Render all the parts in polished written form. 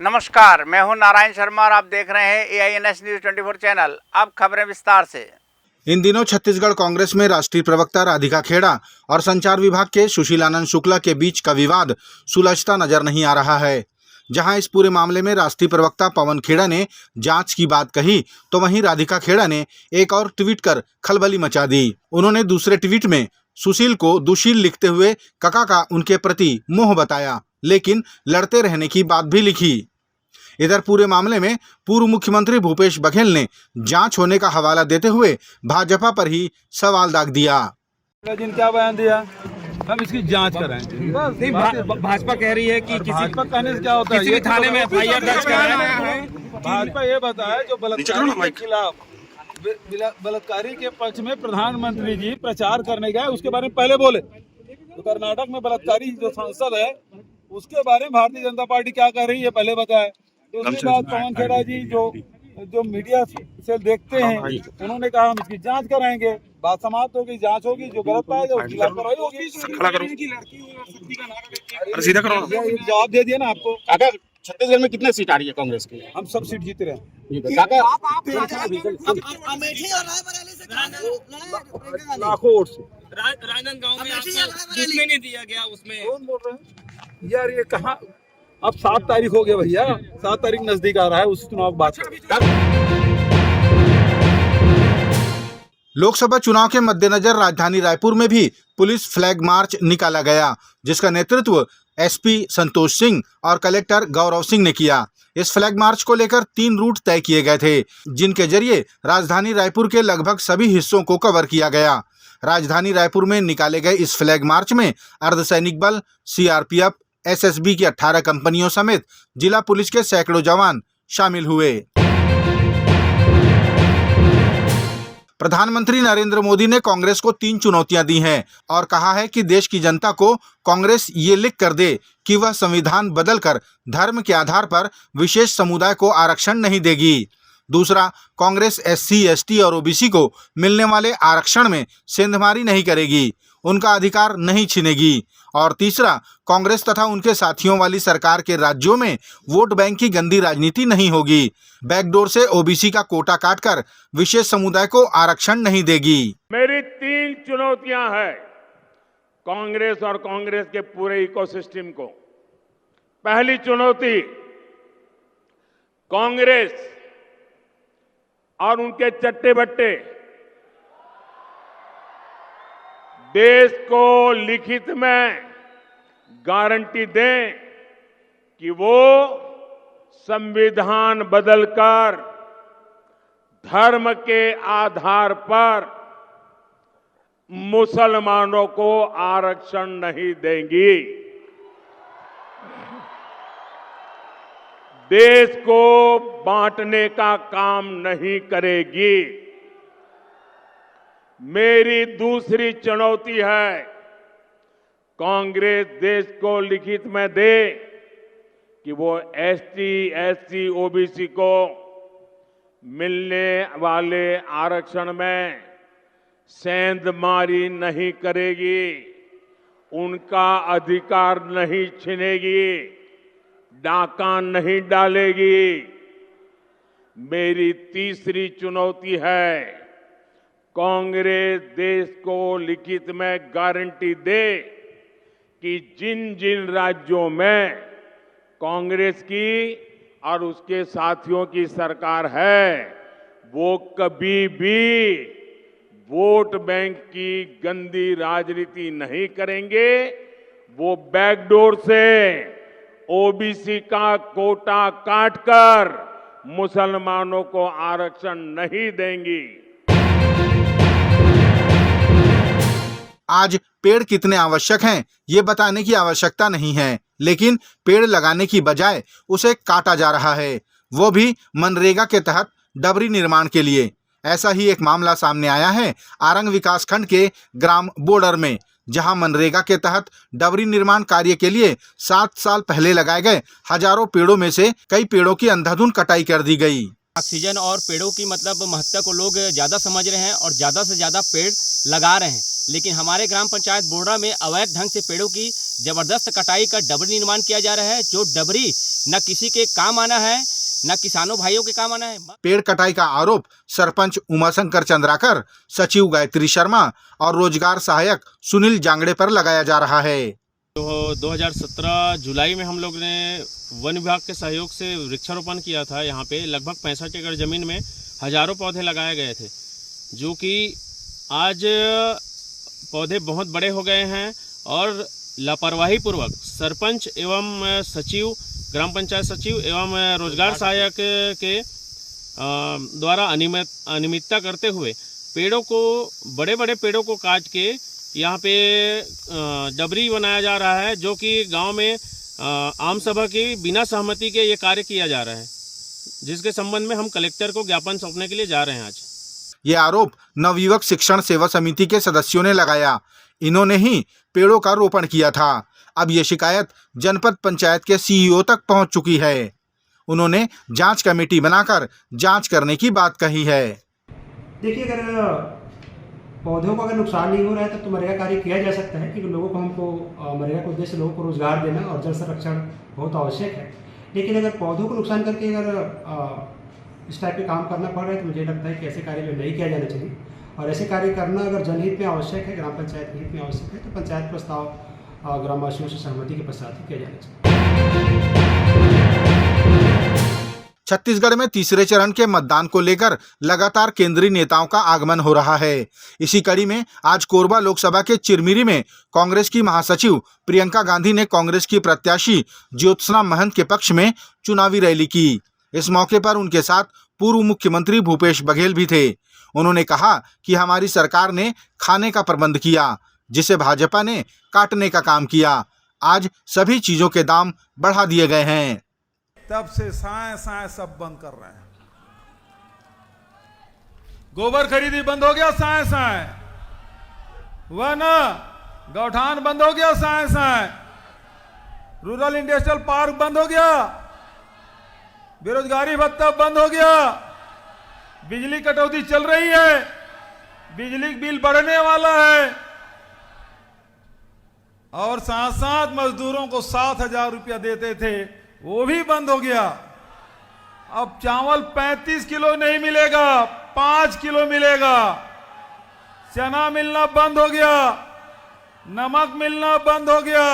नमस्कार, मैं हूं नारायण शर्मा और आप देख रहे हैं AINS न्यूज़ 24 चैनल। अब खबरें विस्तार से। इन दिनों छत्तीसगढ़ कांग्रेस में राष्ट्रीय प्रवक्ता राधिका खेड़ा और संचार विभाग के सुशीलानंद शुक्ला के बीच का विवाद सुलझता नजर नहीं आ रहा है। जहां इस पूरे मामले में राष्ट्रीय प्रवक्ता पवन खेड़ा ने जांच की बात कही, तो वहीं राधिका खेड़ा ने एक और ट्वीट कर खलबली मचा दी। उन्होंने दूसरे ट्वीट में सुशील को दुशील लिखते हुए कका का उनके प्रति मोह बताया, लेकिन लड़ते रहने की बात भी लिखी। इधर पूरे मामले में पूर्व मुख्यमंत्री भूपेश बघेल ने जांच होने का हवाला देते हुए भाजपा पर ही सवाल दाग दिया। जिन क्या बयान दिया, हम इसकी जांच कराएंगे। नहीं, भाजपा कह रही है कि भाजपा कहने से क्या होता है, किसी भी थाने में FIR दर्ज कराएं। भाजपा ये बताया जो बलात्कारी के खिलाफ, बलात्कारी के पक्ष में प्रधानमंत्री जी प्रचार करने गए, उसके बारे में पहले बोले। तो कर्नाटक में बलात्कारी जो सांसद है उसके बारे में भारतीय जनता पार्टी क्या कह रही है पहले बताए। दूसरी बात, पवन खेड़ा जी जो मीडिया से देखते हैं, उन्होंने कहा हम इसकी जांच कराएंगे। बात समाप्त होगी, जांच होगी, जो गलत पाएगा उसकी लापरवाही होगी। सीधा करो। जवाब दे दिया ना आपको। काका, छत्तीसगढ़ में कितने सीट आ रही है कांग्रेस की? हम सब सीट जीत रहे हैं। काका, लाखों वोट से। राजनांदगांव में आपको जीतने नहीं दिया गया, उसमें कौन बोल रहे हैं यार, ये कहाँ? अब 7 तारीख हो गया भैया, 7 तारीख नजदीक आ रहा है, उस चुनाव की बात। लोकसभा चुनाव के मद्देनजर राजधानी रायपुर में भी पुलिस फ्लैग मार्च निकाला गया, जिसका नेतृत्व SP संतोष सिंह और कलेक्टर गौरव सिंह ने किया। इस फ्लैग मार्च को लेकर 3 रूट तय किए गए थे, जिनके जरिए राजधानी रायपुर के लगभग सभी हिस्सों को कवर किया गया। राजधानी रायपुर में निकाले गए इस फ्लैग मार्च में अर्धसैनिक बल, CRPF, SSB की 18 कंपनियों समेत जिला पुलिस के सैकड़ों जवान शामिल हुए। प्रधानमंत्री नरेंद्र मोदी ने कांग्रेस को 3 चुनौतियां दी हैं और कहा है कि देश की जनता को कांग्रेस ये लिख कर दे कि वह संविधान बदलकर धर्म के आधार पर विशेष समुदाय को आरक्षण नहीं देगी। दूसरा, कांग्रेस SC, ST और OBC को मिलने वाले आरक्षण में सेंधमारी नहीं करेगी, उनका अधिकार नहीं छीनेगी। और तीसरा, कांग्रेस तथा उनके साथियों वाली सरकार के राज्यों में वोट बैंक की गंदी राजनीति नहीं होगी, बैकडोर से OBC का कोटा काटकर विशेष समुदाय को आरक्षण नहीं देगी। मेरी 3 चुनौतियां हैं कांग्रेस और कांग्रेस के पूरे इकोसिस्टम को। पहली चुनौती, कांग्रेस और उनके चट्टे बट्टे देश को लिखित में गारंटी दें कि वो संविधान बदलकर धर्म के आधार पर मुसलमानों को आरक्षण नहीं देंगी, देश को बांटने का काम नहीं करेगी। मेरी दूसरी चुनौती है, कांग्रेस देश को लिखित में दे कि वो ST, SC, OBC को मिलने वाले आरक्षण में सेंधमारी नहीं करेगी, उनका अधिकार नहीं छीनेगी, डाका नहीं डालेगी। मेरी तीसरी चुनौती है, कांग्रेस देश को लिखित में गारंटी दे कि जिन जिन राज्यों में कांग्रेस की और उसके साथियों की सरकार है, वो कभी भी वोट बैंक की गंदी राजनीति नहीं करेंगे, वो बैकडोर से OBC का कोटा काटकर मुसलमानों को आरक्षण नहीं देंगी। आज पेड़ कितने आवश्यक हैं ये बताने की आवश्यकता नहीं है, लेकिन पेड़ लगाने की बजाय उसे काटा जा रहा है, वो भी मनरेगा के तहत डबरी निर्माण के लिए। ऐसा ही एक मामला सामने आया है आरंग विकासखंड के ग्राम बोडर में, जहां मनरेगा के तहत डबरी निर्माण कार्य के लिए 7 साल पहले लगाए गए हजारों पेड़ों में से कई पेड़ों की अंधाधुंध कटाई कर दी गई। ऑक्सीजन और पेड़ों की महत्ता को लोग ज़्यादा समझ रहे हैं और ज़्यादा से ज़्यादा पेड़ लगा रहे हैं, लेकिन हमारे ग्राम पंचायत बोडरा में अवैध ढंग से पेड़ों की जबरदस्त कटाई का डबरी निर्माण किया जा रहा है, जो डबरी न किसी के काम आना है, न किसानों भाइयों के काम आना है। पेड़ कटाई का आरोप सरपंच उमाशंकर चंद्राकर, सचिव गायत्री शर्मा और रोजगार सहायक सुनील जांगड़े पर लगाया जा रहा है। तो 2017 जुलाई में हम लोग ने वन विभाग के सहयोग से वृक्षारोपण किया था। यहाँ पे लगभग 65 एकड़ ज़मीन में हजारों पौधे लगाए गए थे, जो कि आज पौधे बहुत बड़े हो गए हैं और लापरवाही पूर्वक सरपंच एवं सचिव, ग्राम पंचायत सचिव एवं रोजगार सहायक के द्वारा अनियमितता करते हुए पेड़ों को, बड़े बड़े पेड़ों को काट के यहाँ पे डबरी बनाया जा रहा है, जो कि गांव में आम सभा की बिना सहमति के ये कार्य किया जा रहा है, जिसके संबंध में हम कलेक्टर को ज्ञापन सौंपने के लिए जा रहे हैं आज। ये आरोप नवयुवक शिक्षण सेवा समिति के सदस्यों ने लगाया। इन्होंने ही पेड़ों का रोपण किया था। अब ये शिकायत जनपद पंचायत के सीईओ तक पहुंच चुकी है। उन्होंने जांच कमेटी बनाकर जांच करने की बात कही है। देखिए, अगर पौधों को अगर नुकसान नहीं हो रहा है तब तो मनरेगा कार्य किया जा सकता है, क्योंकि लोगों को, हमको मनरेगा के उद्देश्य लोगों को रोजगार देना और जल संरक्षण बहुत आवश्यक है। लेकिन अगर पौधों को नुकसान करके अगर इस टाइप के काम करना पड़ रहा है तो मुझे लगता है कि ऐसे कार्य जो नहीं किया जाना चाहिए। और ऐसे कार्य करना अगर जनहित में आवश्यक है, ग्राम पंचायत हित में आवश्यक है, तो पंचायत प्रस्ताव ग्रामवासियों से सहमति के पश्चात ही किया जाना चाहिए। छत्तीसगढ़ में तीसरे चरण के मतदान को लेकर लगातार केंद्रीय नेताओं का आगमन हो रहा है। इसी कड़ी में आज कोरबा लोकसभा के चिरमिरी में कांग्रेस की महासचिव प्रियंका गांधी ने कांग्रेस की प्रत्याशी ज्योत्सना महंत के पक्ष में चुनावी रैली की। इस मौके पर उनके साथ पूर्व मुख्यमंत्री भूपेश बघेल भी थे। उन्होंने कहा कि हमारी सरकार ने खाने का प्रबंध किया, जिसे भाजपा ने काटने का काम किया। आज सभी चीजों के दाम बढ़ा दिए गए हैं। तब से साए साए सब बंद कर रहे हैं। गोबर खरीदी बंद हो गया, साए साए वन गौठान बंद हो गया, साए साए रूरल इंडस्ट्रियल पार्क बंद हो गया, बेरोजगारी भत्ता बंद हो गया, बिजली कटौती चल रही है, बिजली बिल बढ़ने वाला है, और साथ साथ मजदूरों को 7,000 रुपया देते थे, वो भी बंद हो गया। अब चावल 35 किलो नहीं मिलेगा, 5 किलो मिलेगा। चना मिलना बंद हो गया, नमक मिलना बंद हो गया।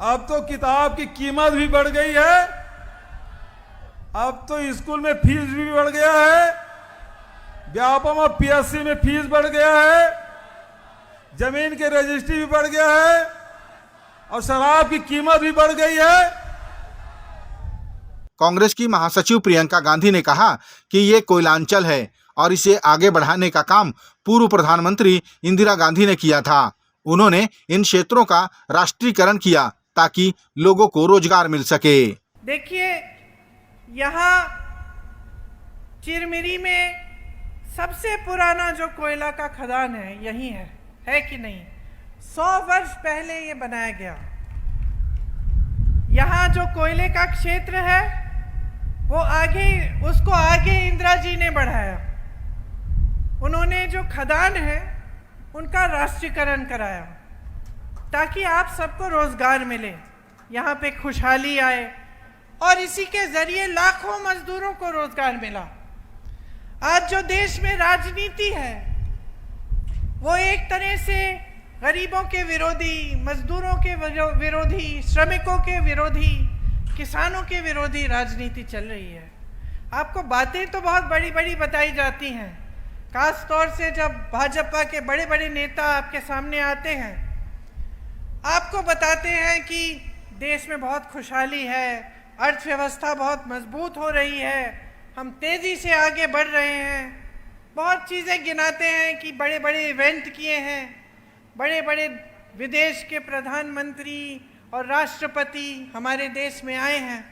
अब तो किताब की कीमत भी बढ़ गई है। अब तो स्कूल में फीस भी बढ़ गया है, व्यापम और पीएससी में फीस बढ़ गया है, जमीन के रजिस्ट्री भी बढ़ गया है, और शराब की कीमत भी बढ़ गई है। कांग्रेस की महासचिव प्रियंका गांधी ने कहा कि ये कोयलांचल है और इसे आगे बढ़ाने का काम पूर्व प्रधानमंत्री इंदिरा गांधी ने किया था। उन्होंने इन क्षेत्रों का राष्ट्रीयकरण किया ताकि लोगों को रोजगार मिल सके। देखिए, यहाँ चिरमिरी में सबसे पुराना जो कोयला का खदान है यही है कि नहीं? 100 वर्ष पहले ये बनाया गया। यहाँ जो कोयले का क्षेत्र है वो उसको आगे इंदिरा जी ने बढ़ाया। उन्होंने जो खदान है उनका राष्ट्रीयकरण कराया ताकि आप सबको रोजगार मिले, यहाँ पे खुशहाली आए, और इसी के जरिए लाखों मजदूरों को रोजगार मिला। आज जो देश में राजनीति है वो एक तरह से गरीबों के विरोधी, मजदूरों के विरोधी, श्रमिकों के विरोधी, किसानों के विरोधी राजनीति चल रही है। आपको बातें तो बहुत बड़ी बड़ी बताई जाती हैं, खास तौर से जब भाजपा के बड़े बड़े नेता आपके सामने आते हैं, आपको बताते हैं कि देश में बहुत खुशहाली है, अर्थव्यवस्था बहुत मजबूत हो रही है, हम तेज़ी से आगे बढ़ रहे हैं, बहुत चीज़ें गिनाते हैं कि बड़े बड़े इवेंट किए हैं, बड़े बड़े विदेश के प्रधानमंत्री और राष्ट्रपति हमारे देश में आए हैं।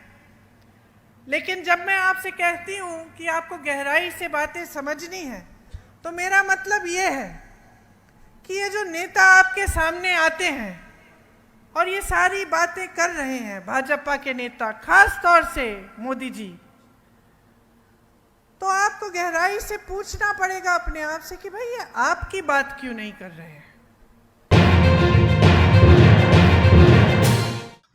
लेकिन जब मैं आपसे कहती हूँ कि आपको गहराई से बातें समझनी है, तो मेरा मतलब ये है कि ये जो नेता आपके सामने आते हैं और ये सारी बातें कर रहे हैं, भाजपा के नेता, खास तौर से मोदी जी, तो आपको आपको गहराई से पूछना पड़ेगा अपने आप से कि भाई ये आपकी बात क्यों नहीं कर रहे हैं।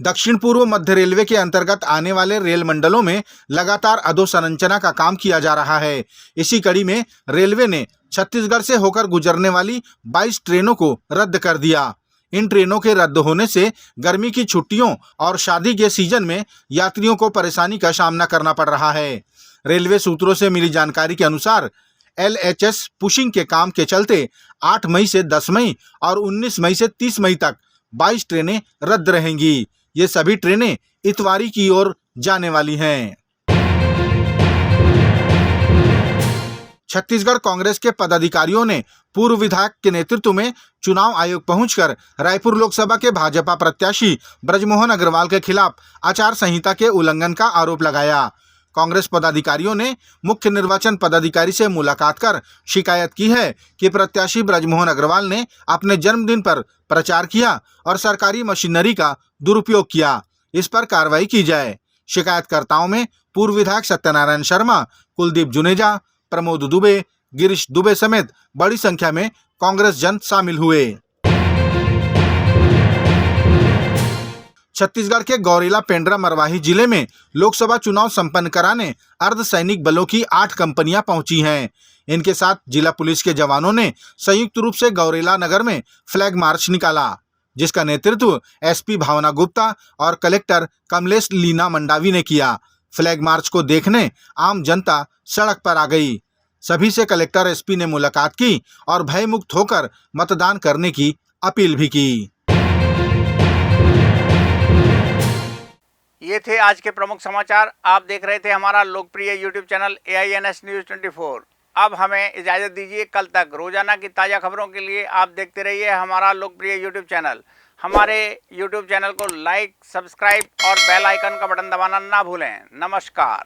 दक्षिण पूर्व मध्य रेलवे के अंतर्गत आने वाले रेल मंडलों में लगातार अधोसंरचना का काम किया जा रहा है। इसी कड़ी में रेलवे ने छत्तीसगढ़ से होकर गुजरने वाली 22 ट्रेनों को रद्द कर दिया। इन ट्रेनों के रद्द होने से गर्मी की छुट्टियों और शादी के सीजन में यात्रियों को परेशानी का सामना करना पड़ रहा है। रेलवे सूत्रों से मिली जानकारी के अनुसार LHS पुशिंग के काम के चलते 8 मई से 10 मई और 19 मई से 30 मई तक 22 ट्रेनें रद्द रहेंगी। ये सभी ट्रेनें इतवारी की ओर जाने वाली हैं। छत्तीसगढ़ कांग्रेस के पदाधिकारियों ने पूर्व विधायक के नेतृत्व में चुनाव आयोग पहुंचकर रायपुर लोकसभा के भाजपा प्रत्याशी ब्रजमोहन अग्रवाल के खिलाफ आचार संहिता के उल्लंघन का आरोप लगाया। कांग्रेस पदाधिकारियों ने मुख्य निर्वाचन पदाधिकारी से मुलाकात कर शिकायत की है कि प्रत्याशी ब्रजमोहन अग्रवाल ने अपने जन्मदिन पर प्रचार किया और सरकारी मशीनरी का दुरुपयोग किया। इस पर कार्रवाई की जाए। शिकायतकर्ताओं में पूर्व विधायक सत्यनारायण शर्मा, कुलदीप जुनेजा, प्रमोद दुबे, गिरीश दुबे समेत बड़ी संख्या में कांग्रेस जन शामिल हुए। छत्तीसगढ़ के गौरेला पेंड्रा मरवाही जिले में लोकसभा चुनाव संपन्न कराने अर्धसैनिक बलों की 8 कंपनियां पहुंची हैं। इनके साथ जिला पुलिस के जवानों ने संयुक्त रूप से गौरेला नगर में फ्लैग मार्च निकाला, जिसका नेतृत्व SP भावना गुप्ता और कलेक्टर कमलेश लीना मंडावी ने किया। फ्लैग मार्च को देखने आम जनता सड़क पर आ गई। सभी से कलेक्टर SP ने मुलाकात की और भयमुक्त होकर मतदान करने की अपील भी की। ये थे आज के प्रमुख समाचार। आप देख रहे थे हमारा लोकप्रिय YouTube चैनल AINS News 24। अब हमें इजाज़त दीजिए। कल तक रोजाना की ताज़ा खबरों के लिए आप देखते रहिए हमारा लोकप्रिय YouTube चैनल। हमारे YouTube चैनल को लाइक, सब्सक्राइब और बेल आइकन का बटन दबाना ना भूलें। नमस्कार।